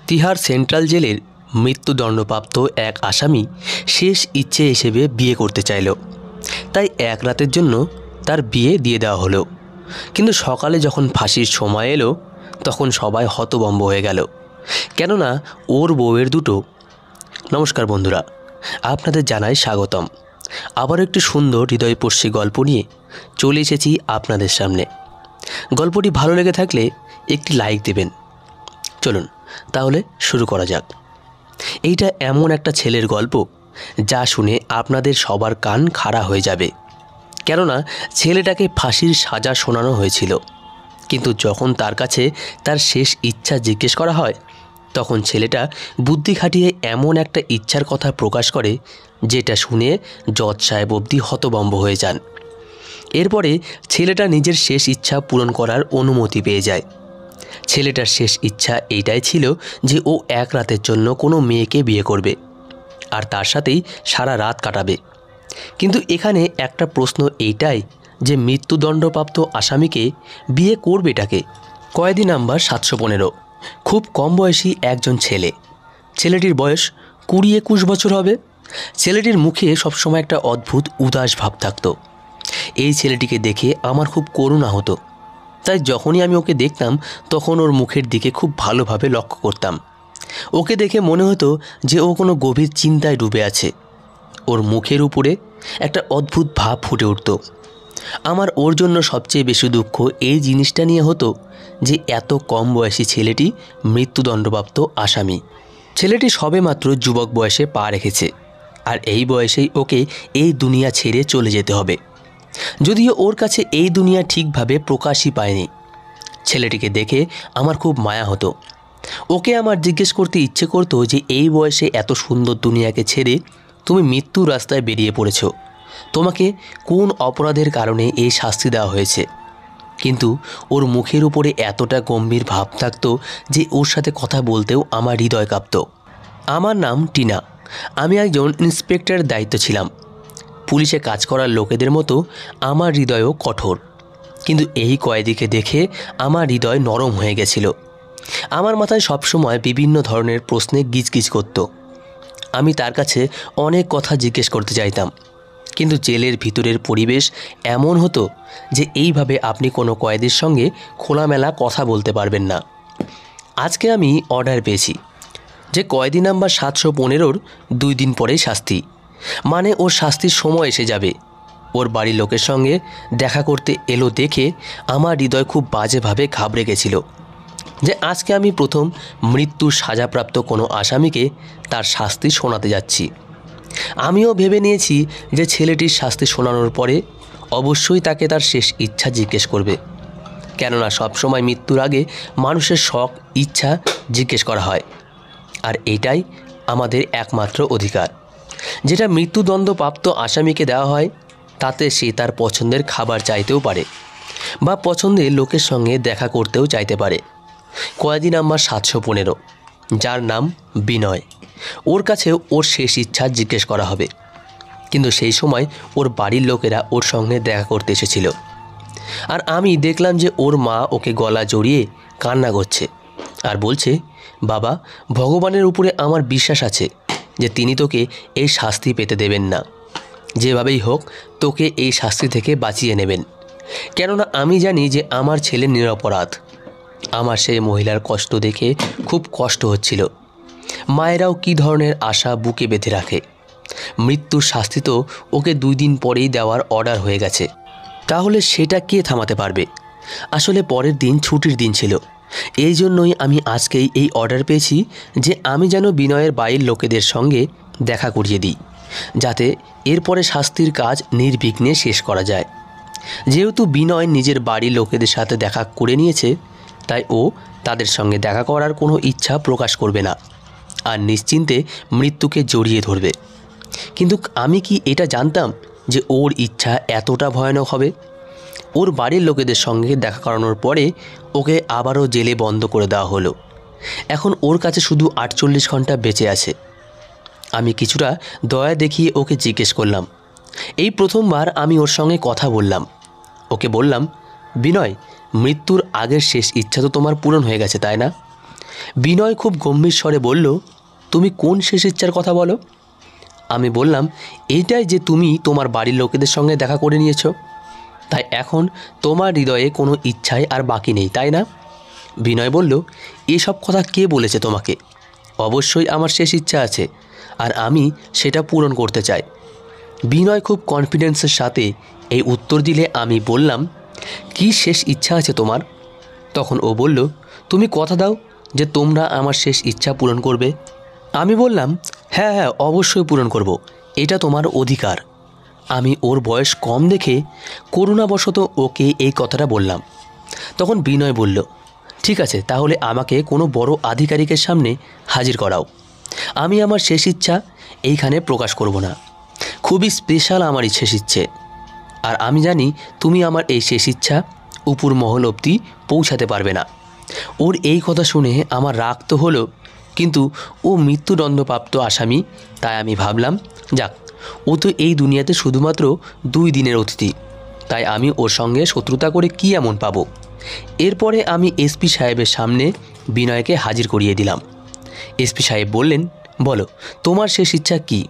Tihar central জেলের মৃত্যুদণ্ডপ্রাপ্ত এক আসামি শেষ ইচ্ছে হিসেবে বিয়ে করতে চাইল। তাই এক রাতের জন্য তার বিয়ে দিয়ে দেওয়া হলো। কিন্তু সকালে যখন ফাঁসির সময় এলো তখন সবাই হতভম্ব হয়ে গেল, কেননা ওর বউয়ের দুটো। নমস্কার বন্ধুরা, আপনাদের জানাই স্বাগতম। আবার একটি সুন্দর হৃদয়স্পর্শী গল্প নিয়ে চলে এসেছি আপনাদের সামনে। গল্পটি ভালো লেগে থাকলে একটি লাইক দেবেন। চলুন তাহলে শুরু করা যাক। এইটা এমন একটা ছেলের গল্প যা শুনে আপনাদের সবার কান খাড়া হয়ে যাবে, কেননা ছেলেটাকে ফাঁসির সাজা শোনানো হয়েছিল। কিন্তু যখন তার কাছে তার শেষ ইচ্ছা জিজ্ঞেস করা হয় তখন ছেলেটা বুদ্ধি খাটিয়ে এমন একটা ইচ্ছার কথা প্রকাশ করে যেটা শুনে জজ সাহেব অবধি হতভম্ব হয়ে যান। এরপরে ছেলেটা নিজের শেষ ইচ্ছা পূরণ করার অনুমতি পেয়ে যায়। ছেলেটার শেষ ইচ্ছা এইটাই ছিল যে ও এক রাতের জন্য কোনো মেয়েকে বিয়ে করবে আর তার সাথেই সারা রাত কাটাবে। কিন্তু এখানে একটা প্রশ্ন এইটাই যে মৃত্যুদণ্ডপ্রাপ্ত আসামিকে বিয়ে করবেটাকে? কয়েদি নাম্বার 715 খুব কম বয়সী একজন ছেলে। ছেলেটির বয়স 20-21 বছর হবে। ছেলেটির মুখে সবসময় একটা অদ্ভুত উদাস ভাব থাকতো। এই ছেলেটিকে দেখে আমার খুব করুণা হতো, তাই যখনই আমি ওকে দেখতাম তখন ওর মুখের দিকে খুব ভালোভাবে লক্ষ্য করতাম। ওকে দেখে মনে হতো যে ও কোনো গভীর চিন্তায় ডুবে আছে। ওর মুখের উপরে একটা অদ্ভুত ভাব ফুটে উঠত। আমার ওর জন্য সবচেয়ে বেশি দুঃখ এই জিনিসটা নিয়ে হতো যে এত কম বয়সী ছেলেটি মৃত্যুদণ্ডপ্রাপ্ত আসামি। ছেলেটি সবেমাত্র যুবক বয়সে পা রেখেছে, আর এই বয়সেই ওকে এই দুনিয়া ছেড়ে চলে যেতে হবে। যদিও ওর কাছে এই দুনিয়া ঠিকভাবে প্রকাশই পায়নি। ছেলেটিকে দেখে আমার খুব মায়া হতো। ওকে আমার জিজ্ঞেস করতে ইচ্ছে করতো যে এই বয়সে এত সুন্দর দুনিয়াকে ছেড়ে তুমি মৃত্যুর রাস্তায় বেরিয়ে পড়েছ, তোমাকে কোন অপরাধের কারণে এই শাস্তি দেওয়া হয়েছে? কিন্তু ওর মুখের উপরে এতটা গম্ভীর ভাব থাকতো যে ওর সাথে কথা বলতেও আমার হৃদয় কাঁপত। আমার নাম টিনা। আমি একজন ইন্সপেক্টরের দায়িত্ব ছিলাম। পুলিশে কাজ করার লোকেদের মতো আমার হৃদয়ও কঠোর। কিন্তু এই কয়েদিকে দেখে আমার হৃদয় নরম হয়ে গেছিল। আমার মাথায় সবসময় বিভিন্ন ধরনের প্রশ্নে গিজগিজ করত। আমি তার কাছে অনেক কথা জিজ্ঞেস করতে চাইতাম, কিন্তু জেলের ভিতরের পরিবেশ এমন হতো যে এইভাবে আপনি কোনো কয়েদির সঙ্গে খোলামেলা কথা বলতে পারবেন না। আজকে আমি অর্ডার পেয়েছি যে কয়েদি নাম্বার 715-র 2 দিন পরেই শাস্তি, মানে ওর শাস্তির সময় এসে যাবে। ওর বাড়ির লোকের সঙ্গে দেখা করতে এলো দেখে আমার হৃদয় খুব বাজেভাবে ঘাবড়ে গেছিল যে আজকে আমি প্রথম মৃত্যুর সাজাপ্রাপ্ত কোনো আসামিকে তার শাস্তি শোনাতে যাচ্ছি। আমিও ভেবে নিয়েছি যে ছেলেটির শাস্তি শোনানোর পরে অবশ্যই তাকে তার শেষ ইচ্ছা জিজ্ঞেস করবে, কেননা সবসময় মৃত্যুর আগে মানুষের শখ ইচ্ছা জিজ্ঞেস করা হয়। আর এটাই আমাদের একমাত্র অধিকার, যেটা মৃত্যুদণ্ডপ্রাপ্ত আসামিকে দেওয়া হয়। তাতে সে তার পছন্দের খাবার চাইতেও পারে বা পছন্দের লোকের সঙ্গে দেখা করতেও চাইতে পারে। কয়েদি নাম্বার 715, যার নাম বিনয়, ওর কাছে ওর শেষ ইচ্ছা জিজ্ঞেস করা হবে। কিন্তু সেই সময় ওর বাড়ির লোকেরা ওর সঙ্গে দেখা করতে এসেছিল, আর আমি দেখলাম যে ওর মা ওকে গলা জড়িয়ে কান্না করছে আর বলছে, বাবা, ভগবানের উপরে আমার বিশ্বাস আছে যে তিনি তোকে এই শাস্তি পেতে দেবেন না। যেভাবেই হোক তোকে এই শাস্তি থেকে বাঁচিয়ে নেবেন, কেননা আমি জানি যে আমার ছেলে নিরপরাধ। আমার সেই মহিলার কষ্ট দেখে খুব কষ্ট হচ্ছিল। মায়েরাও কী ধরনের আশা বুকে বেঁধে রাখে। মৃত্যুর শাস্তি তো ওকে 2 দিন পরেই দেওয়ার অর্ডার হয়ে গেছে, তাহলে সেটা কে থামাতে পারবে? আসলে পরের দিন ছুটির দিন ছিল, এই জন্যই আমি আজকেই এই অর্ডার পেয়েছি যে আমি যেন বিনয়ের বাড়ির লোকেদের সঙ্গে দেখা করিয়ে দিই, যাতে এরপরে শাস্তির কাজ নির্বিঘ্নে শেষ করা যায়। যেহেতু বিনয় নিজের বাড়ির লোকেদের সাথে দেখা করে নিয়েছে, তাই ও তাদের সঙ্গে দেখা করার কোনো ইচ্ছা প্রকাশ করবে না আর নিশ্চিন্তে মৃত্যুকে জড়িয়ে ধরবে। কিন্তু আমি কি এটা জানতাম যে ওর ইচ্ছা এতটা ভয়ানক হবে? ওর বাড়ির লোকেদের সঙ্গে দেখা করানোর পরে ওকে আবারও জেলে বন্ধ করে দেওয়া হলো। এখন ওর কাছে শুধু 48 ঘন্টা বেঁচে আছে। আমি কিছুটা দয়া দেখিয়ে ওকে জিজ্ঞেস করলাম। এই প্রথমবার আমি ওর সঙ্গে কথা বললাম। ওকে বললাম, বিনয়, মৃত্যুর আগের শেষ ইচ্ছা তো তোমার পূরণ হয়ে গেছে, তাই না? বিনয় খুব গম্ভীর স্বরে বলল, তুমি কোন শেষ ইচ্ছার কথা বলো? আমি বললাম, এইটাই যে তুমি তোমার বাড়ির লোকেদের সঙ্গে দেখা করে নিয়েছো, তাই এখন তোমার হৃদয়ে কোনো ইচ্ছাই আর বাকি নেই, তাই না? বিনয় বলল, এসব কথা কে বলেছে তোমাকে? অবশ্যই আমার শেষ ইচ্ছা আছে, আর আমি সেটা পূরণ করতে চাই। বিনয় খুব কনফিডেন্সের সাথে এই উত্তর দিলে আমি বললাম, কি শেষ ইচ্ছা আছে তোমার? তখন ও বলল, তুমি কথা দাও যে তোমরা আমার শেষ ইচ্ছা পূরণ করবে। আমি বললাম, হ্যাঁ হ্যাঁ, অবশ্যই পূরণ করব, এটা তোমার অধিকার। আমি ওর বয়স কম দেখে করুণাবশত ওকে এই কথাটা বললাম। তখন বিনয় বলল, ঠিক আছে, তাহলে আমাকে কোনো বড় আধিকারিকের সামনে হাজির করাও। আমি আমার শেষ ইচ্ছা এইখানে প্রকাশ করব না। খুবই স্পেশাল আমার এই শেষ ইচ্ছে, আর আমি জানি তুমি আমার এই শেষ ইচ্ছা উপর মহল অবধি পৌঁছাতে পারবে না। ওর এই কথা শুনে আমার রাগ তো হলো, কিন্তু ও মৃত্যুদণ্ডপ্রাপ্ত আসামি, তাই আমি ভাবলাম, যাক, ও তো এই দুনিয়াতে শুধুমাত্র 2 দিনের অতিথি, তাই আমি ওর সঙ্গে শত্রুতা করে কী এমন পাবো। এরপরে আমি এসপি সাহেবের সামনে বিনয়কে হাজির করিয়ে দিলাম। এসপি সাহেব বললেন, বলো তোমার শেষ ইচ্ছা কী?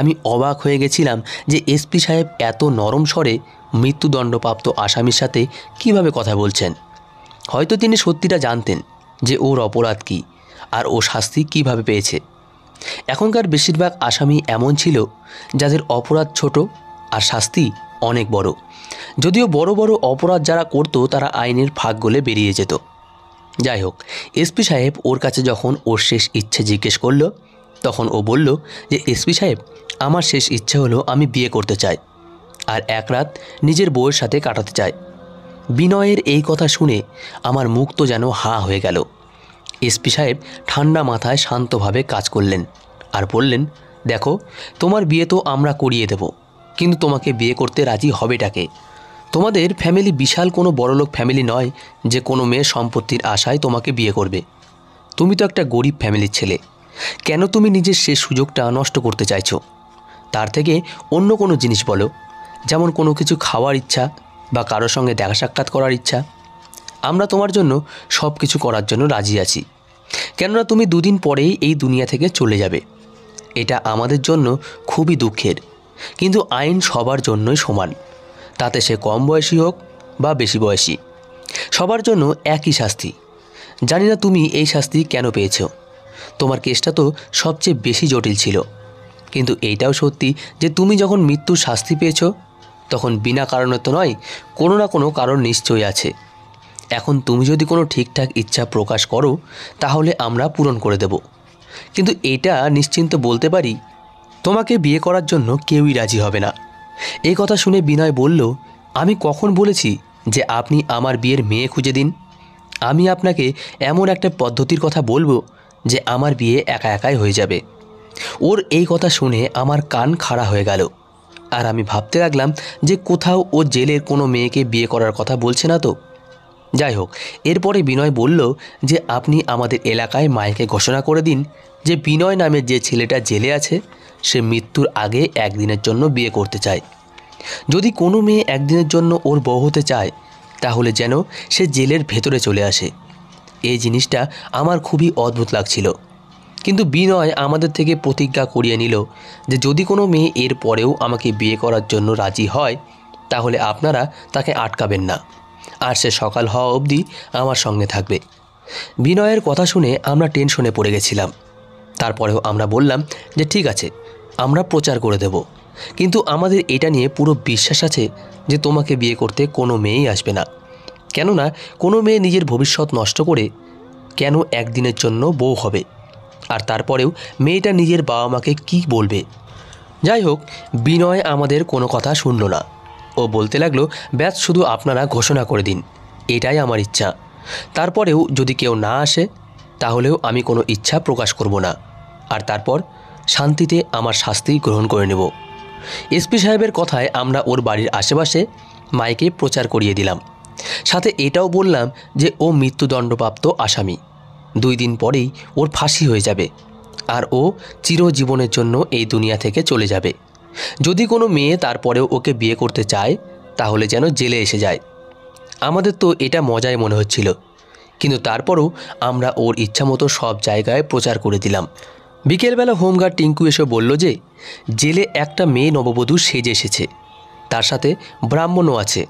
আমি অবাক হয়ে গেছিলাম যে এসপি সাহেব এত নরম স্বরে মৃত্যুদণ্ডপ্রাপ্ত আসামির সাথে কিভাবে কথা বলছেন। হয়তো তিনি সত্যিটা জানতেন যে ওর অপরাধ কী আর ও শাস্তি কিভাবে পেয়েছে। এখনকার বেশিরভাগ আসামি এমন ছিল যাদের অপরাধ ছোট আর শাস্তি অনেক বড়। যদিও বড় বড় অপরাধ যারা করতো তারা আইনের ফাঁক গলে বেরিয়ে যেত। যাই হোক, এসপি সাহেব ওর কাছে যখন ওর শেষ ইচ্ছে জিজ্ঞেস করলো, তখন ও বলল যে এসপি সাহেব, আমার শেষ ইচ্ছে হলো আমি বিয়ে করতে চাই আর এক রাত নিজের বউয়ের সাথে কাটাতে চাই। বিনয়ের এই কথা শুনে আমার মুখ তো যেন হাঁ হয়ে গেল। এসপি সাহেব ঠান্ডা মাথায় শান্তভাবে কাজ করলেন আর বললেন, দেখো, তোমার বিয়ে তো আমরা করিয়ে দেব, কিন্তু তোমাকে বিয়ে করতে রাজি হবেটাকে? তোমাদের ফ্যামিলি বিশাল কোনো বড়লোক ফ্যামিলি নয় যে কোনো মেয়ের সম্পত্তির আশায় তোমাকে বিয়ে করবে। তুমি তো একটা গরিব ফ্যামিলির ছেলে। কেন তুমি নিজের সে সুযোগটা নষ্ট করতে চাইছো? তার থেকে অন্য কোনো জিনিস বলো, যেমন কোনো কিছু খাওয়ার ইচ্ছা বা কারোর সঙ্গে দেখা সাক্ষাৎ করার ইচ্ছা। আমরা তোমার জন্য সব কিছু করার জন্য রাজি আছি, কেননা তুমি 2 দিন পরেই এই দুনিয়া থেকে চলে যাবে। এটা আমাদের জন্য খুবই দুঃখের, কিন্তু আইন সবার জন্যই সমান, তাতে সে কম বয়সী হোক বা বেশি বয়সী, সবার জন্য একই শাস্তি। জানি না তুমি এই শাস্তি কেন পেয়েছ। তোমার কেসটা তো সবচেয়ে বেশি জটিল ছিল, কিন্তু এইটাও সত্যি যে তুমি যখন মৃত্যুর শাস্তি পেয়েছ তখন বিনা কারণে তো নয়, কোনো না কোনো কারণ নিশ্চয়ই আছে। এখন তুমি যদি কোনো ঠিকঠাক ইচ্ছা প্রকাশ করো তাহলে আমরা পূরণ করে দেব, কিন্তু এটা নিশ্চিন্ত বলতে পারি, তোমাকে বিয়ে করার জন্য কেউই রাজি হবে না। এই কথা শুনে বিনয় বলল, আমি কখন বলেছি যে আপনি আমার বিয়ের মেয়ে খুঁজে দিন? আমি আপনাকে এমন একটা পদ্ধতির কথা বলবো যে আমার বিয়ে একা একাই হয়ে যাবে। ওর এই কথা শুনে আমার কান খাড়া হয়ে গেল, আর আমি ভাবতে লাগলাম যে কোথাও ও জেলের কোনো মেয়েকে বিয়ে করার কথা বলছে না তো। যাই হোক, এরপরে বিনয় বলল যে আপনি আমাদের এলাকায় মাইকে ঘোষণা করে দিন যে বিনয় নামের যে ছেলেটা জেলে আছে সে মৃত্যুর আগে 1 দিনের জন্য বিয়ে করতে চায়। যদি কোনো মেয়ে 1 দিনের জন্য ওর বউ হতে চায় তাহলে যেন সে জেলের ভেতরে চলে আসে। এই জিনিসটা আমার খুবই অদ্ভুত লাগছিল, কিন্তু বিনয় আমাদের থেকে প্রতিজ্ঞা করিয়ে নিল যে যদি কোনো মেয়ে এর পরেও আমাকে বিয়ে করার জন্য রাজি হয় তাহলে আপনারা তাকে আটকাবেন না, আর সে সকাল হওয়া অবধি আমার সঙ্গে থাকবে। বিনয়ের কথা শুনে আমরা টেনশনে পড়ে গেছিলাম। তারপরেও আমরা বললাম যে ঠিক আছে, আমরা প্রচার করে দেব, কিন্তু আমাদের এটা নিয়ে পুরো বিশ্বাস আছে যে তোমাকে বিয়ে করতে কোনো মেয়েই আসবে না। কেননা কোনো মেয়ে নিজের ভবিষ্যৎ নষ্ট করে কেন 1 দিনের জন্য বউ হবে, আর তারপরেও মেয়েটা নিজের বাবা মাকে কী বলবে? যাই হোক, বিনয় আমাদের কোনো কথা শুনল না। ও বলতে লাগলো, ব্যাস শুধু আপনারা ঘোষণা করে দিন, এটাই আমার ইচ্ছা। তারপরেও যদি কেউ না আসে তাহলেও আমি কোনো ইচ্ছা প্রকাশ করব না, আর তারপর শান্তিতে আমার শাস্তি গ্রহণ করে নেব। এসপি সাহেবের কথায় আমরা ওর বাড়ির আশেপাশে মাইকে প্রচার করিয়ে দিলাম। সাথে এটাও বললাম যে ও মৃত্যুদণ্ডপ্রাপ্ত আসামি, 2 দিন পরেই ওর ফাঁসি হয়ে যাবে, আর ও চিরজীবনের জন্য এই দুনিয়া থেকে চলে যাবে। যদি কোনো মেয়ে তারপরেও ওকে বিয়ে করতে চায় তাহলে যেন জেলে এসে যায়। আমাদের তো এটা মজাই মনে হচ্ছিল। কিন্তু তারপরও আমরা ওর ইচ্ছামতো সব জায়গায় প্রচার করে দিলাম। বিকেলবেলা হোমগার্ড টিঙ্কু এসে বলল যে জেলে একটা মেয়ে নববধূ সেজে এসেছে, তার সাথে ব্রাহ্মণও আছে।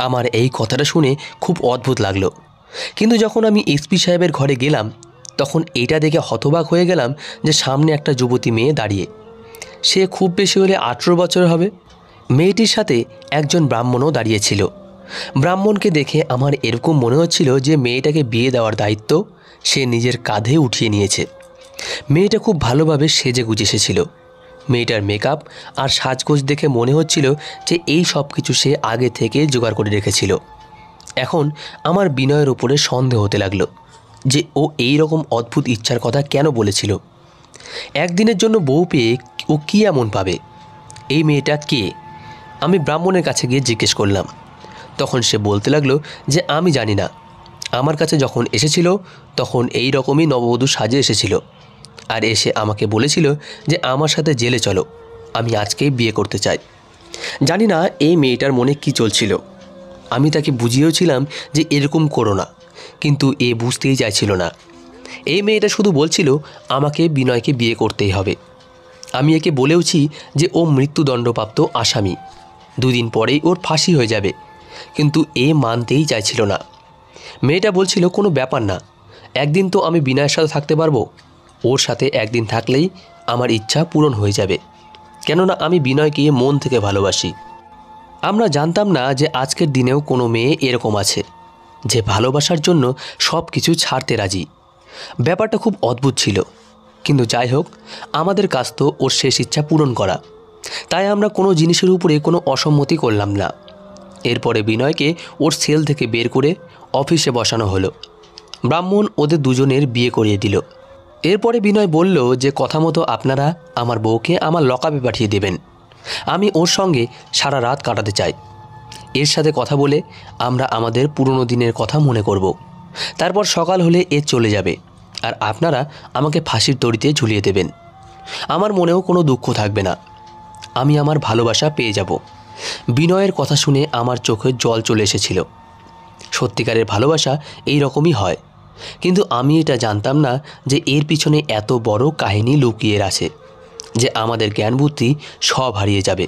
আমার এই কথাটা শুনে খুব অদ্ভুত লাগলো, কিন্তু যখন আমি এসপি সাহেবের ঘরে গেলাম তখন এটা দেখে হতবাক হয়ে গেলাম যে সামনে একটা যুবতী মেয়ে দাঁড়িয়ে। সে খুব বেশি হলে 18 বছর হবে। মেয়েটির সাথে একজন ব্রাহ্মণও দাঁড়িয়েছিল। ব্রাহ্মণকে দেখে আমার এরকম মনে হচ্ছিল যে মেয়েটাকে বিয়ে দেওয়ার দায়িত্ব সে নিজের কাঁধে উঠিয়ে নিয়েছে। মেয়েটা খুব ভালোভাবে সেজে গুজে এসেছিল। মেয়েটার মেকআপ আর সাজগোজ দেখে মনে হচ্ছিল যে এই সব কিছু সে আগে থেকে জোগাড় করে রেখেছিল। এখন আমার বিনয়ের উপরে সন্দেহ হতে লাগলো যে ও এই রকম অদ্ভুত ইচ্ছার কথা কেন বলেছিল। একদিনের জন্য বউ পেয়ে ও কী এমন পাবে? এই মেয়েটা কে? আমি ব্রাহ্মণের কাছে গিয়ে জিজ্ঞেস করলাম। তখন সে বলতে লাগলো যে আমি জানি না, আমার কাছে যখন এসেছিল তখন এই রকমই নববধূ সাজে এসেছিল, আর এসে আমাকে বলেছিল যে আমার সাথে জেলে চলো, আমি আজকেই বিয়ে করতে চাই। জানি না এই মেয়েটার মনে কি চলছিল। আমি তাকে বুঝিয়েওছিলাম যে এরকম করো না, কিন্তু এ বুঝতেই চাইছিল না। এই মেয়েটা শুধু বলছিল আমাকে বিনয়কে বিয়ে করতেই হবে। আমি একে বলেওছি যে ও মৃত্যুদণ্ডপ্রাপ্ত আসামি, 2 দিন পরেই ওর ফাঁসি হয়ে যাবে, কিন্তু এ মানতেই চাইছিল না। মেয়েটা বলছিল কোনো ব্যাপার না, একদিন তো আমি বিনয়ের সাথে থাকতে পারবো, ওর সাথে একদিন থাকলেই আমার ইচ্ছা পূরণ হয়ে যাবে, কেননা আমি বিনয়কে মন থেকে ভালোবাসি। আমরা জানতাম না যে আজকের দিনেও কোনো মেয়ে এরকম আছে যে ভালোবাসার জন্য সব কিছু ছাড়তে রাজি। ব্যাপারটা খুব অদ্ভুত ছিল, কিন্তু যাই হোক, আমাদের কাজ তো ওর শেষ ইচ্ছা পূরণ করা, তাই আমরা কোনো জিনিসের উপরে কোনো অসম্মতি করলাম না। এরপরে বিনয়কে ওর সেল থেকে বের করে অফিসে বসানো হলো। ব্রাহ্মণ ওদের দুজনের বিয়ে করিয়ে দিল। এরপরে বিনয় বলল যে কথা মতো আপনারা আমার বউকে আমার লকআপে পাঠিয়ে দেবেন, আমি ওর সঙ্গে সারা রাত কাটাতে চাই। এর সাথে কথা বলে আমরা আমাদের পুরনো দিনের কথা মনে করব। তারপর সকাল হলে এ চলে যাবে, আর আপনারা আমাকে ফাঁসির দড়িতে ঝুলিয়ে দেবেন। আমার মনেও কোনো দুঃখ থাকবে না, আমি আমার ভালোবাসা পেয়ে যাব। বিনয়ের কথা শুনে আমার চোখে জল চলে এসেছিল। সত্যিকারের ভালোবাসা এই রকমই হয়, কিন্তু আমি এটা জানতাম না যে এর পিছনে এত বড় কাহিনী লুকিয়ে আছে, যে আমাদের জ্ঞান বুদ্ধি সব হারিয়ে যাবে।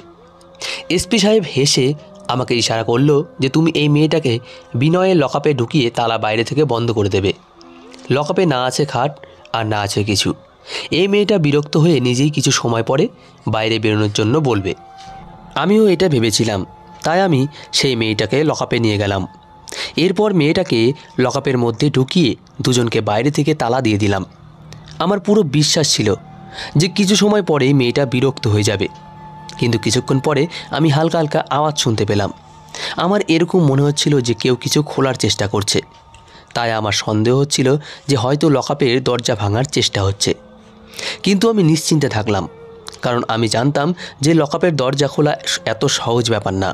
এসপি সাহেব হেসে আমাকে ইশারা করলো যে তুমি এই মেয়েটাকে বিনয়ের লকআপে ঢুকিয়ে তালা বাইরে থেকে বন্ধ করে দেবে। লকআপে না আছে খাট আর না আছে কিছু। এই মেয়েটা বিরক্ত হয়ে নিজেই কিছু সময় পরে বাইরে বেরোনোর জন্য বলবে। আমিও এটা ভেবেছিলাম, তাই আমি সেই মেয়েটাকে লকআপে নিয়ে গেলাম। এরপর মেয়েটাকে লকআপের মধ্যে ঢুকিয়ে দুজনকে বাইরে থেকে তালা দিয়ে দিলাম। আমার পুরো বিশ্বাস ছিল যে কিছু সময় পরেই মেয়েটা বিরক্ত হয়ে যাবে, কিন্তু কিছুক্ষণ পরে আমি হালকা হালকা আওয়াজ শুনতে পেলাম। আমার এরকম মনে হচ্ছিল যে কেউ কিছু খোলার চেষ্টা করছে, তাই আমার সন্দেহ হচ্ছিল যে হয়তো লকআপের দরজা ভাঙার চেষ্টা হচ্ছে। কিন্তু আমি নিশ্চিন্তে থাকলাম, কারণ আমি জানতাম যে লকআপের দরজা খোলা এত সহজ ব্যাপার না।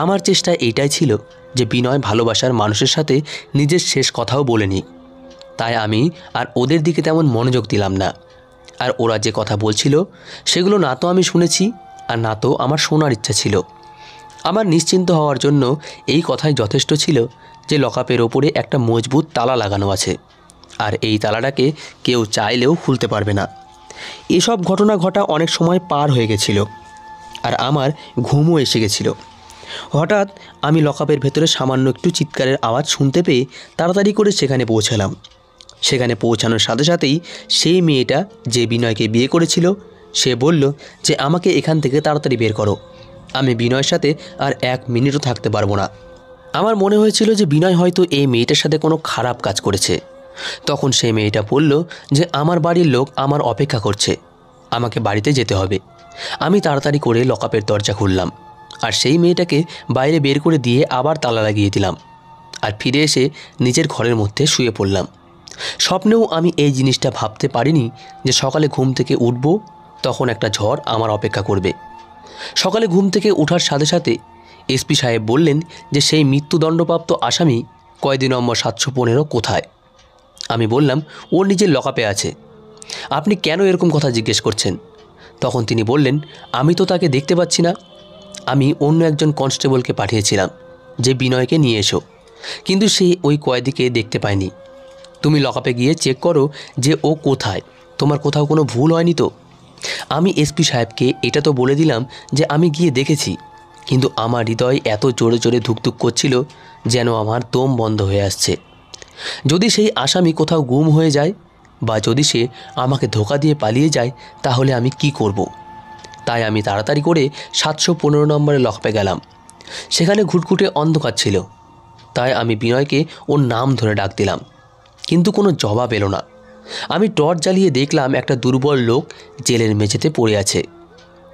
আমার চেষ্টা এইটাই ছিল যে বিনয় ভালোবাসার মানুষের সাথে নিজের শেষ কথাও বলেনি। তাই আমি আর ওদের দিকে তেমন মনোযোগ দিলাম না। আর ওরা যে কথা বলছিল সেগুলো না তো আমি শুনেছি, আর না তো আমার শোনার ইচ্ছা ছিল। আমার নিশ্চিন্ত হওয়ার জন্য এই কথাই যথেষ্ট ছিল যে লকআপের ওপরে একটা মজবুত তালা লাগানো আছে, আর এই তালাটাকে কেউ চাইলেও খুলতে পারবে না। এসব ঘটনা ঘটা অনেক সময় পার হয়ে গেছিল, আর আমার ঘুমও এসে গেছিল। হঠাৎ আমি লকআপের ভেতরে সামান্য একটু চিৎকারের আওয়াজ শুনতে পেয়ে তাড়াতাড়ি করে সেখানে পৌঁছালাম। সেখানে পৌঁছানোর সাথে সাথেই সেই মেয়েটা যে বিনয়কে বিয়ে করেছিল সে বলল যে আমাকে এখান থেকে তাড়াতাড়ি বের করো, আমি বিনয়ের সাথে আর 1 মিনিটও থাকতে পারবো না। আমার মনে হয়েছিল যে বিনয় হয়তো এই মেয়েটার সাথে কোনো খারাপ কাজ করেছে। তখন সেই মেয়েটা বলল যে আমার বাড়ির লোক আমার অপেক্ষা করছে, আমাকে বাড়িতে যেতে হবে। আমি তাড়াতাড়ি করে লকআপের দরজা খুললাম, আর সেই মেয়েটাকে বাইরে বের করে দিয়ে আবার তালা লাগিয়ে দিলাম, আর ফিরে এসে নিজের ঘরের মধ্যে শুয়ে পড়লাম। স্বপ্নেও আমি এই জিনিসটা ভাবতে পারিনি যে সকালে ঘুম থেকে উঠব, তখন একটা ঝড় আমার অপেক্ষা করবে। সকালে ঘুম থেকে ওঠার সাথে সাথে এসপি সাহেব বললেন যে সেই মৃত্যুদণ্ডপ্রাপ্ত আসামি কয়েদি নম্বর 715 কোথায়। আমি বললাম ওর নিজের লকআপে আছে। আপনি কেন এরকম কথা জিজ্ঞেস করছেন? তখন তিনি বললেন আমি তো তাকে দেখতে পাচ্ছি না, আমি অন্য একজন কনস্টেবলকে পাঠিয়েছিলাম যে বিনয়কে নিয়ে এসো, কিন্তু সে ওই কয়েদিকে দেখতে পায়নি। তুমি লকআপে গিয়ে চেক করো যে ও কোথায়, তোমার কোথাও কোনো ভুল হয়নি তো। আমি এসপি সাহেবকে এটা তো বলে দিলাম যে আমি গিয়ে দেখেছি, কিন্তু আমার হৃদয় এত জোরে জোরে ধুকধুক করছিল যেন আমার দম বন্ধ হয়ে আসছে। যদি সেই আসামি কোথাও গুম হয়ে যায় বা যদি সে আমাকে ধোঁকা দিয়ে পালিয়ে যায় তাহলে আমি কি করব। তাই আমি তাড়াতাড়ি করে 715 নম্বরে লকআপে গেলাম। সেখানে ঘুটঘুটে অন্ধকার ছিল, তাই আমি বিনয়কে ওর নাম ধরে ডাক দিলাম, কিন্তু কোনো জবাব এলো না। আমি টর্চ জ্বালিয়ে দেখলাম একটা দুর্বল লোক জেলের মেঝেতে পড়ে আছে।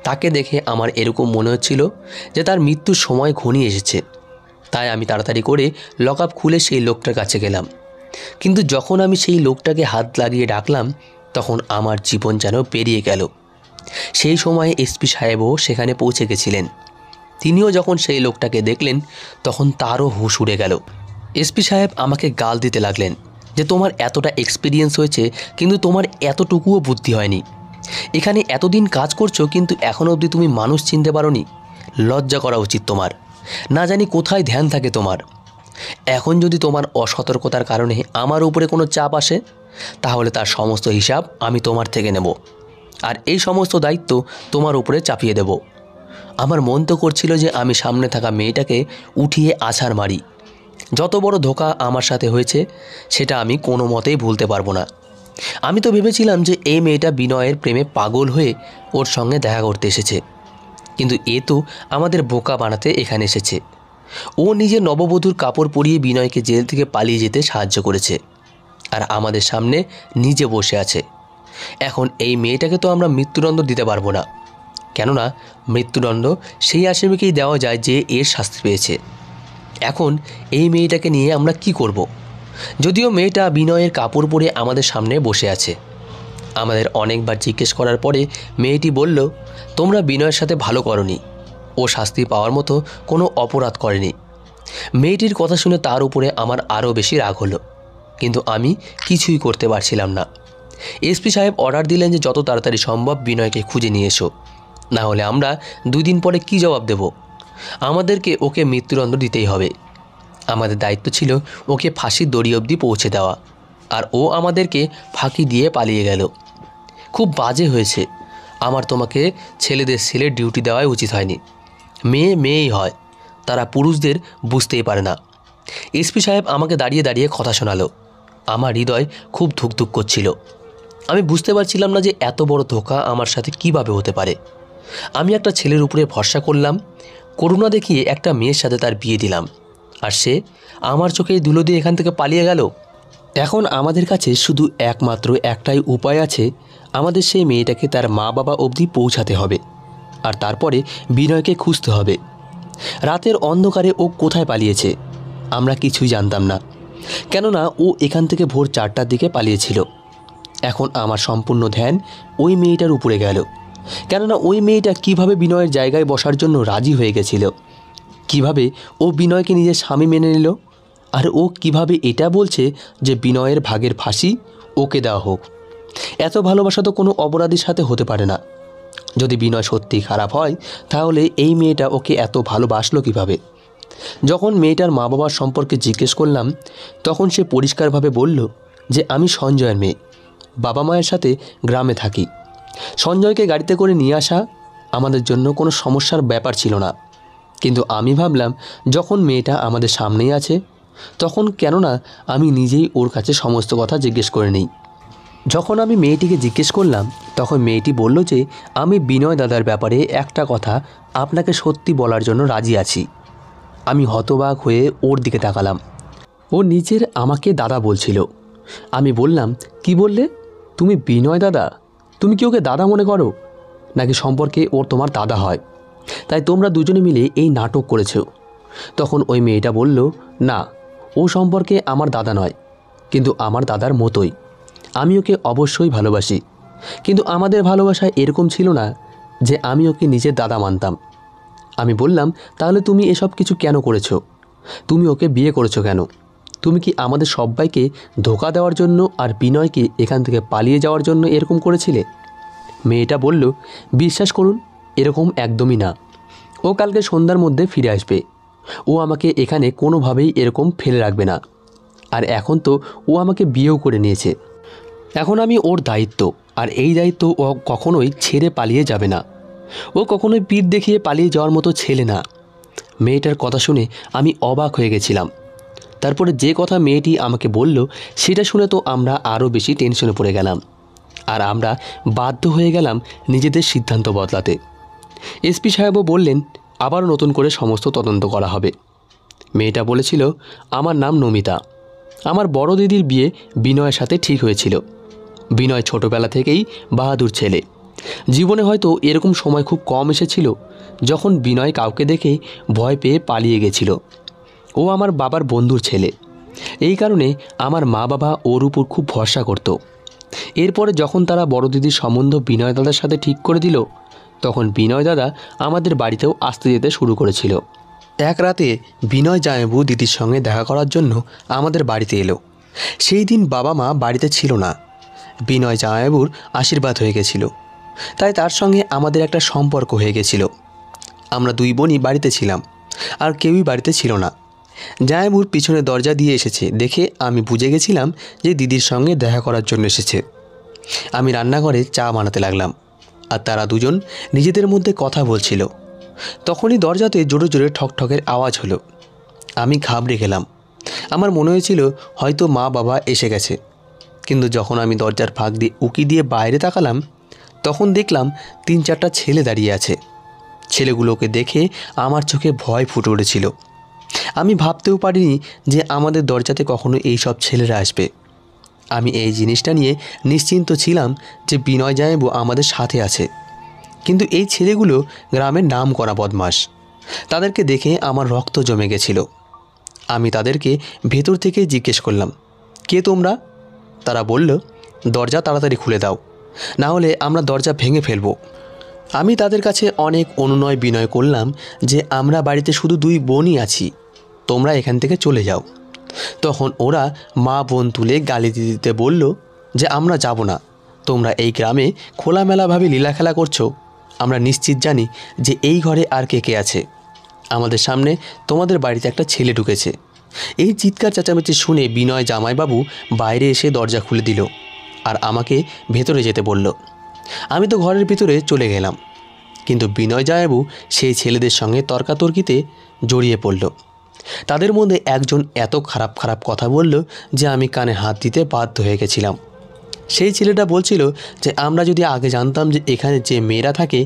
তাকে দেখে আমার এরকম মনে হচ্ছিল যে তার মৃত্যুর সময় ঘনিয়ে এসেছে। তাই আমি তাড়াতাড়ি করে লকআপ খুলে সেই লোকটার কাছে গেলাম। কিন্তু যখন আমি সেই লোকটাকে হাত লাগিয়ে ডাকলাম তখন আমার জীবন যেন বেরিয়ে গেল। সেই সময়ে এসপি সাহেবও সেখানে পৌঁছে গেছিলেন। তিনিও যখন সেই লোকটাকে দেখলেন তখন তারও হুঁশ উড়ে গেল। এসপি সাহেব আমাকে গাল দিতে লাগলেন যে তোমার এতটা এক্সপিরিয়েন্স হয়েছে কিন্তু তোমার এতটুকুও বুদ্ধি হয়নি। এখানে এতদিন কাজ করছো কিন্তু এখনও অবধি তুমি মানুষ চিনতে পারোনি। লজ্জা করা উচিত তোমার। না জানি কোথায় ধ্যান থাকে তোমার। এখন যদি তোমার অসতর্কতার কারণে আমার উপরে কোনো চাপ আসে তাহলে তার সমস্ত হিসাব আমি তোমার থেকে নেব, আর এই সমস্ত দায়িত্ব তোমার উপরে চাপিয়ে দেব। আমার মন তো করছিল যে আমি সামনে থাকা মেয়েটাকে উঠিয়ে আছাড় মারি। যত বড় ধোঁকা আমার সাথে হয়েছে সেটা আমি কোনো মতেই ভুলতে পারবো না। আমি তো ভেবেছিলাম যে এই মেয়েটা বিনয়ের প্রেমে পাগল হয়ে ওর সঙ্গে দেখা করতে এসেছে, কিন্তু এ তো আমাদের বোকা বানাতে এখানে এসেছে। ও নিজের নববধূর কাপড় পরিয়ে বিনয়কে জেল থেকে পালিয়ে যেতে সাহায্য করেছে, আর আমাদের সামনে নিজে বসে আছে। এখন এই মেয়েটাকে তো আমরা মৃত্যুদণ্ড দিতে পারবো না, কেননা মৃত্যুদণ্ড সেই আসামিকেই দেওয়া যায় যে এর শাস্তি পেয়েছে। এখন এই মেয়েটাকে নিয়ে আমরা কি করব? যদিও মেয়েটা বিনয়ের কাপড় পরে আমাদের সামনে বসে আছে। আমাদের অনেকবার জিজ্ঞেস করার পরে মেয়েটি বলল, তোমরা বিনয়ের সাথে ভালো করনি, ও শাস্তি পাওয়ার মতো কোনো অপরাধ করেনি। মেয়েটির কথা শুনে তার উপরে আমার আরও বেশি রাগ হলো, কিন্তু আমি কিছুই করতে পারছিলাম না। এসপি সাহেব অর্ডার দিলেন যে যত তাড়াতাড়ি সম্ভব বিনয়কে খুঁজে নিয়ে এসো, না হলে আমরা 2 দিন পরে কি জবাব দেব? আমাদেরকে ওকে মৃত্যুদণ্ড দিতেই হবে। আমাদের দায়িত্ব ছিল ওকে ফাঁসির দড়ি অবধি পৌঁছে দেওয়া, আর ও আমাদেরকে ফাঁকি দিয়ে পালিয়ে গেল। খুব বাজে হয়েছে। আমার তোমাকে ছেলেদের সেলে ডিউটি দেওয়াই উচিত হয়নি। মেয়ে মেয়েই হয়, তারা পুরুষদের বুঝতেই পারে না। এসপি সাহেব আমাকে দাঁড়িয়ে দাঁড়িয়ে কথা শোনালো। আমার হৃদয় খুব ধুকধুক করছিল। আমি বুঝতে পারছিলাম না যে এত বড় ধোঁকা আমার সাথে কিভাবে হতে পারে। আমি একটা ছেলের উপরে ভরসা করলাম, করুণা দেখিয়ে একটা মেয়ের সাথে তার বিয়ে দিলাম, আর সে আমার চোখে ধুলো দিয়ে এখান থেকে পালিয়ে গেল। এখন আমাদের কাছে শুধু একমাত্র একটাই উপায় আছে, আমাদের সেই মেয়েটাকে তার মা বাবা অবধি পৌঁছাতে হবে, আর তারপরে বিনয়কে খুঁজতে হবে। রাতের অন্ধকারে ও কোথায় পালিয়েছে আমরা কিছুই জানতাম না, কেননা ও এখান থেকে ভোর 4টার দিকে পালিয়েছিল। এখন আমার সম্পূর্ণ ধ্যান ওই মেয়েটার উপরে গেল, কেননা ওই মেয়েটা কিভাবে বিনয়ের জায়গায় বসার জন্য রাজি হয়ে গেছিল, কিভাবে ও বিনয়কে নিজের স্বামী মেনে নিল, আর ও কিভাবে এটা বলছে যে বিনয়ের ভাগের ফাঁসি ওকে দেওয়া হোক। এত ভালোবাসা তো কোনো অপরাধীর সাথে হতে পারে না। যদি বিনয় সত্যিই খারাপ হয় তাহলে এই মেয়েটা ওকে এত ভালোবাসলো কিভাবে? যখন মেয়েটার মা বাবার সম্পর্কে জিজ্ঞেস করলাম তখন সে পরিষ্কারভাবে বলল যে আমি সঞ্জয়ের মেয়ে, বাবা মায়ের সাথে গ্রামে থাকি। সঞ্জয়কে গাড়িতে করে নিয়ে আসা আমাদের জন্য কোনো সমস্যার ব্যাপার ছিল না। কিন্তু আমি ভাবলাম যখন মেয়েটা আমাদের সামনেই আছে তখন কেননা আমি নিজেই ওর কাছে সমস্ত কথা জিজ্ঞেস করে নিই। যখন আমি মেয়েটিকে জিজ্ঞেস করলাম তখন মেয়েটি বলল যে আমি বিনয় দাদার ব্যাপারে একটা কথা আপনাকে সত্যি বলার জন্য রাজি আছি। আমি হতবাক হয়ে ওর দিকে তাকালাম। ও নিজের আমাকে দাদা বলছিল। আমি বললাম, কি বললে? তুমি বিনয় দাদা? তুমি কি ওকে দাদা মনে করো, নাকি সম্পর্কে ওর তোমার দাদা হয়, তাই তোমরা দুজনে মিলে এই নাটক করেছ? তখন ওই মেয়েটা বলল, না, ও সম্পর্কে আমার দাদা নয়, কিন্তু আমার দাদার মতোই। আমি ওকে অবশ্যই ভালোবাসি, কিন্তু আমাদের ভালোবাসা এরকম ছিল না যে আমি ওকে নিজের দাদা মানতাম। আমি বললাম, তাহলে তুমি এসব কিছু কেন করেছো? তুমি ওকে বিয়ে করেছো কেন? তুমি কি আমাদের সবাইকে ধোঁকা দেওয়ার জন্য আর বিনয়কে এখান থেকে পালিয়ে যাওয়ার জন্য এরকম করেছিলে? মেয়েটা বলল, বিশ্বাস করুন, এরকম একদমই না। ও কালকে সন্ধ্যার মধ্যে ফিরে আসবে, ও আমাকে এখানে কোনোভাবেই এরকম ফেলে রাখবে না। আর এখন তো ও আমাকে বিয়েও করে নিয়েছে। এখন আমি ওর দায়িত্ব, আর এই দায়িত্ব ও কখনোই ছেড়ে পালিয়ে যাবে না। ও কখনোই পিঠ দেখিয়ে পালিয়ে যাওয়ার মতো ছেলে না। মেয়েটার কথা শুনে আমি অবাক হয়ে গেছিলাম। তারপরে যে কথা মেয়েটি আমাকে বলল সেটা শুনে তো আমরা আরও বেশি টেনশনে পড়ে গেলাম। আর আমরা বাধ্য হয়ে গেলাম নিজেদের সিদ্ধান্ত বদলাতে। এসপি সাহেবও বললেন আবারও নতুন করে সমস্ত তদন্ত করা হবে। মেয়েটা বলেছিল আমার নাম নমিতা। আমার বড় দিদির বিয়ে বিনয়ের সাথে ঠিক হয়েছিল। বিনয় ছোটবেলা থেকেই বাহাদুর ছেলে। জীবনে হয়তো এরকম সময় খুব কম এসেছিল যখন বিনয় কাউকে দেখে ভয় পেয়ে পালিয়ে গেছিল। ও আমার বাবার বন্ধুর ছেলে। এই কারণে আমার মা বাবা ওর উপর খুব ভরসা করত। এরপরে যখন তারা বড় দিদির সম্বন্ধ বিনয় দাদার সাথে ঠিক করে দিল, তখন বিনয় দাদা আমাদের বাড়িতেও আসতে যেতে শুরু করেছিল। এক রাতে বিনয় জামাইবাবু দিদির সঙ্গে দেখা করার জন্য আমাদের বাড়িতে এলো। সেই দিন বাবা মা বাড়িতে ছিল না। বিনয় জামাইবাবুর আশীর্বাদ হয়ে গেছিল, তাই তার সঙ্গে আমাদের একটা সম্পর্ক হয়ে গেছিল। আমরা দুই বোনই বাড়িতে ছিলাম, আর কেউই বাড়িতে ছিল না। জামাইবাবুর পিছনে দরজা দিয়ে এসেছে দেখে আমি বুঝে গেছিলাম যে দিদির সঙ্গে দেখা করার জন্য এসেছে। আমি রান্নাঘরে চা বানাতে লাগলাম, আর তারা দুজন নিজেদের মধ্যে কথা বলছিল। তখনই দরজাতে জোরে জোরে ঠকঠকের আওয়াজ হলো। আমি ঘাবড়ে গেলাম। আমার মনে হয়েছিল হয়তো মা বাবা এসে গেছে। কিন্তু যখন আমি দরজার ফাঁক দিয়ে উকি দিয়ে বাইরে তাকালাম, তখন দেখলাম 3-4টা ছেলে দাঁড়িয়ে আছে। ছেলেগুলোকে দেখে আমার চোখে ভয় ফুটে উঠেছিল। আমি ভাবতেও পারিনি যে আমাদের দরজাতে কখনো এই সব ছেলেরা আসবে। আমি এই জিনিসটা নিয়ে নিশ্চিন্ত ছিলাম যে বিনয় জামাইবাবু আমাদের সাথে আছে। কিন্তু এই ছেলেগুলো গ্রামের নাম করা বদমাশ। তাদেরকে দেখে আমার রক্ত জমে গেছিল। আমি তাদেরকে ভেতর থেকে জিজ্ঞেস করলাম, কে তোমরা? তারা বলল, দরজা তাড়াতাড়ি খুলে দাও, না হলে আমরা দরজা ভেঙে ফেলব। আমি তাদের কাছে অনেক অনুনয় বিনয় করলাম যে আমরা বাড়িতে শুধু দুই বোনই আছি, তোমরা এখান থেকে চলে যাও। তখন ওরা মা বোন তুলে গালি দিতে বলল যে আমরা যাব না, তোমরা এই গ্রামে খোলামেলাভাবে লীলা খেলা করছো। আমরা নিশ্চিত জানি যে এই ঘরে আর কে কে আছে। আমাদের সামনে তোমাদের বাড়িতে একটা ছেলে ঢুকেছে। এই চিৎকার চেঁচামেচি শুনে বিনয় জামাইবাবু বাইরে এসে দরজা খুলে দিল আর আমাকে ভেতরে যেতে বলল। আমি তো ঘরের ভিতরে চলে গেলাম, কিন্তু বিনয় জামাইবাবু সেই ছেলেদের সঙ্গে তর্কাতর্কিতে জড়িয়ে পড়ল। তাদের মধ্যে একজন এত খারাপ খারাপ কথা বলল যে আমি কানে হাত দিতে বাধ্য হয়ে গেছিলাম। সেই ছেলেটা বলছিল যে আমরা যদি আগে জানতাম যে এখানে যে মেয়েরা থাকে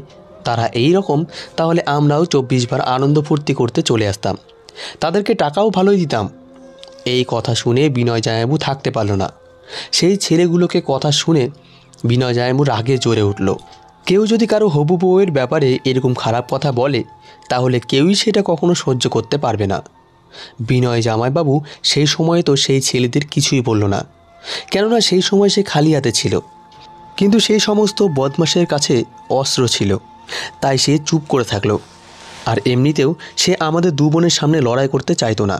তারা এই রকম, তাহলে আমরাও 24 বার আনন্দ ফুর্তি করতে চলে আসতাম, তাদেরকে টাকাও ভালোই দিতাম। এই কথা শুনে বিনয় জামাইবাবু থাকতে পারল না। সেই ছেলেগুলোকে কথা শুনে বিনয় জামাইবাবু রাগে জ্বরে উঠল। কেউ যদি কারো হবু বউয়ের ব্যাপারে এরকম খারাপ কথা বলে তাহলে কেউই সেটা কখনো সহ্য করতে পারবে না। বিনয় জামাইবাবু সেই সময়ে তো সেই ছেলেদের কিছুই বলল না, কেননা সেই সময় সে খালি হাতে ছিল। কিন্তু সেই সমস্ত বদমাশের কাছে অস্ত্র ছিল, তাই সে চুপ করে থাকলো। আর এমনিতেও সে আমাদের দু বোনের সামনে লড়াই করতে চাইতো না,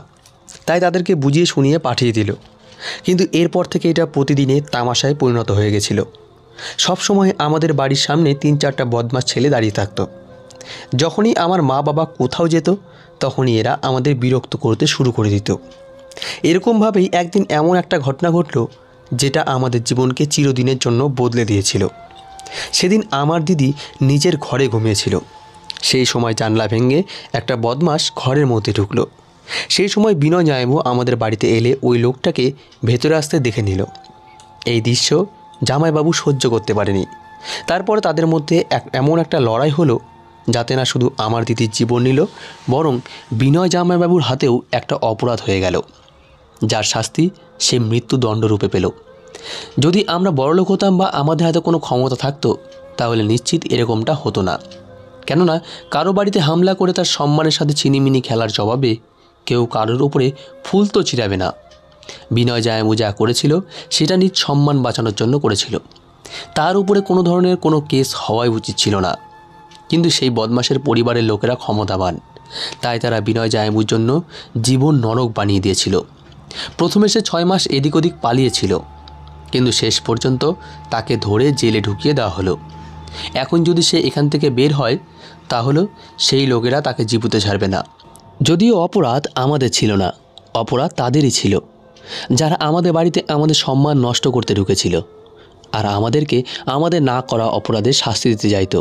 তাই তাদেরকে বুঝিয়ে শুনিয়ে পাঠিয়ে দিল। কিন্তু এরপর থেকে এটা প্রতিদিনের তামাশায় পরিণত হয়ে গেছিল। সবসময় আমাদের বাড়ির সামনে 3-4টা বদমাশ ছেলে দাঁড়িয়ে থাকতো। যখনই আমার মা বাবা কোথাও যেত তখনই এরা আমাদের বিরক্ত করতে শুরু করে দিত। এরকমভাবেই একদিন এমন একটা ঘটনা ঘটল যেটা আমাদের জীবনকে চিরদিনের জন্য বদলে দিয়েছিল। সেদিন আমার দিদি নিজের ঘরে ঘুমিয়েছিল। সেই সময় জানলা ভেঙে একটা বদমাশ ঘরের মধ্যে ঢুকলো। সেই সময় বিনয় জামাইবাবু আমাদের বাড়িতে এলে ওই লোকটাকে ভেতরে আসতে দেখে নিল। এই দৃশ্য জামাইবাবু সহ্য করতে পারেনি। তারপরে তাদের মধ্যে এমন একটা লড়াই হলো যাতে না শুধু আমার দিদির জীবন নিল, বরং বিনয় জামাইবাবুর হাতেও একটা অপরাধ হয়ে গেল, যার শাস্তি সে মৃত্যুদণ্ডরূপে পেল। যদি আমরা বড়লোক হতাম বা আমাদের হাতে কোনো ক্ষমতা থাকতো তাহলে নিশ্চিত এরকমটা হতো না। কেননা কারো বাড়িতে হামলা করে তার সম্মানের সাথে ছিনিমিনি খেলার জবাবে কেউ কারোর উপরে ফুল তো ছিটাবে না। বিনয় জামাইবাবু যা করেছিল সেটা নিজ সম্মান বাঁচানোর জন্য করেছিল। তার উপরে কোনো ধরনের কোনো কেস হওয়াই উচিত ছিল না। কিন্তু সেই বদমাশের পরিবারের লোকেরা ক্ষমতাবান, তাই তারা বিনয় জামাইবাবুর জন্য জীবন নরক বানিয়ে দিয়েছিল। প্রথমে সে 6 মাস এদিক ওদিক পালিয়েছিল, কিন্তু শেষ পর্যন্ত তাকে ধরে জেলে ঢুকিয়ে দেওয়া হলো। এখন যদি সে এখান থেকে বের হয় তাহলে সেই লোকেরা তাকে জীবিত ছাড়বে না। যদিও অপরাধ আমাদের ছিল না, অপরাধ তাদেরই ছিল, যারা আমাদের বাড়িতে আমাদের সম্মান নষ্ট করতে ঢুকেছিল আর আমাদেরকে আমাদের না করা অপরাধের শাস্তি দিতে চাইতো।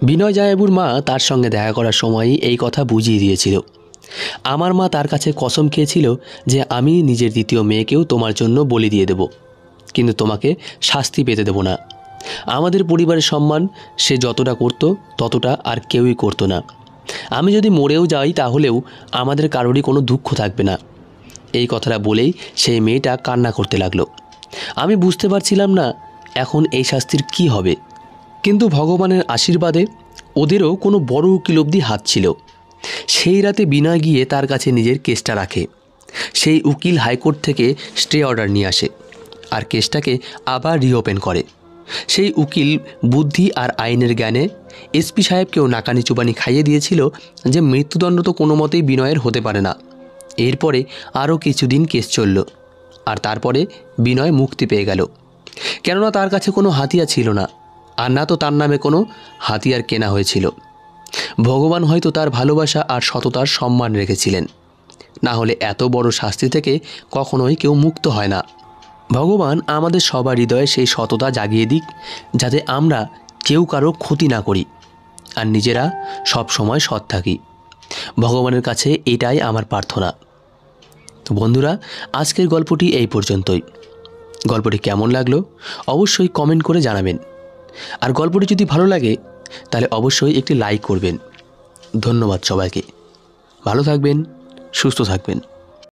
বিনয় জায়াবুর মা তার সঙ্গে দেখা করার সময়ই এই কথা বুঝিয়ে দিয়েছিল। আমার মা তার কাছে কসম খেয়েছিল যে আমি নিজের দ্বিতীয় মেয়েকেও তোমার জন্য বলি দিয়ে দেব, কিন্তু তোমাকে শাস্তি পেতে দেব না। আমাদের পরিবারের সম্মান সে যতটা করত ততটা আর কেউই করতো না। আমি যদি মরেও যাই তাহলেও আমাদের কারোরই কোনো দুঃখ থাকবে না। এই কথাটা বলেই সেই মেয়েটা কান্না করতে লাগলো। আমি বুঝতে পারছিলাম না এখন এই শাস্তির কি হবে, কিন্তু ভগবানের আশীর্বাদে ওদেরও কোনো বড় উকিল অবধি হাত ছিল। সেই রাতে বিনয় গিয়ে তার কাছে নিজের কেসটা রাখে। সেই উকিল হাইকোর্ট থেকে স্টে অর্ডার নিয়ে আসে আর কেসটাকে আবার রিওপেন করে। সেই উকিল বুদ্ধি আর আইনের জ্ঞানে এসপি সাহেবকেও নাকানি চুবানি খাইয়ে দিয়েছিল যে মৃত্যুদণ্ড তো কোনো মতেই বিনয়ের হতে পারে না। এরপরে আরও কিছুদিন কেস চলল আর তারপরে বিনয় মুক্তি পেয়ে গেল, কেননা তার কাছে কোনো হাতিয়ার ছিল না, আর না তো তার নামে কোনো হাতিয়ার কেনা হয়েছিল। ভগবান হয়তো তার ভালোবাসা আর সততার সম্মান রেখেছিলেন, না হলে এত বড় শাস্তি থেকে কখনোই কেউ মুক্ত হয় না। ভগবান আমাদের সবার হৃদয়ে সেই সততা জাগিয়ে দিক, যাতে আমরা কেউ কারো ক্ষতি না করি আর নিজেরা সব সময় সৎ থাকি। ভগবানের কাছে এটাই আমার প্রার্থনা। তো বন্ধুরা, আজকের গল্পটি এই পর্যন্তই। গল্পটি কেমন লাগলো অবশ্যই কমেন্ট করে জানাবেন, আর গল্পটি যদি ভালো লাগে তাহলে অবশ্যই একটি লাইক করবেন। ধন্যবাদ সবাইকে। ভালো থাকবেন, সুস্থ থাকবেন।